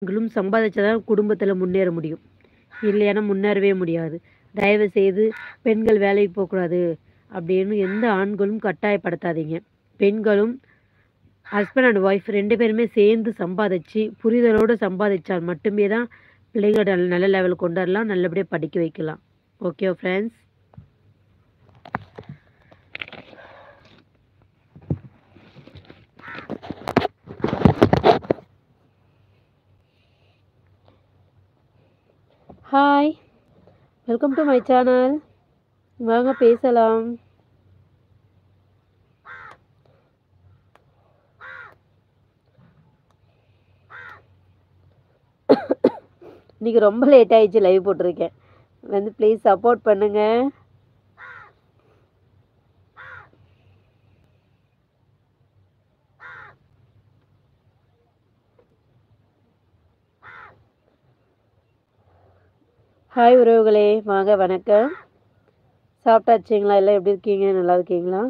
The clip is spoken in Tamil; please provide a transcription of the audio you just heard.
பெண்களும் சம்பாதிச்சா தான் குடும்பத்தில முன்னேற முடியும். இல்லையானா முன்னேறவே முடியாது. தயவு செய்து பெண்கள் வேலைக்கு போக்கூடாது அப்படின்னு எந்த ஆண்களும் கட்டாயப்படுத்தாதீங்க. பெண்களும் ஹஸ்பண்ட் அண்ட் ஒய்ஃப் 2 பேருமே சேர்ந்து சம்பாதிச்சு, புரிதலோட சம்பாதிச்சால் மட்டுமே தான் பிள்ளைங்கள நல்ல லெவலுக்கு கொண்டு வரலாம். நல்லபடியா படிக்க வைக்கலாம். ஓகேவா friends? Hi! Welcome to my channel. வாங்க பேசலாம். இன்னைக்கு ரொம்ப லேட் ஆயிடுச்சு லைவ் போட்டிருக்கேன். வந்து ப்ளீஸ் சப்போர்ட் பண்ணுங்க. ஹாய் உறவுகளே, வாங்க வணக்கம். சாப்பிட்டாச்சுங்களா? எல்லாம் எப்படி இருக்கீங்க? நல்லா இருக்கீங்களா?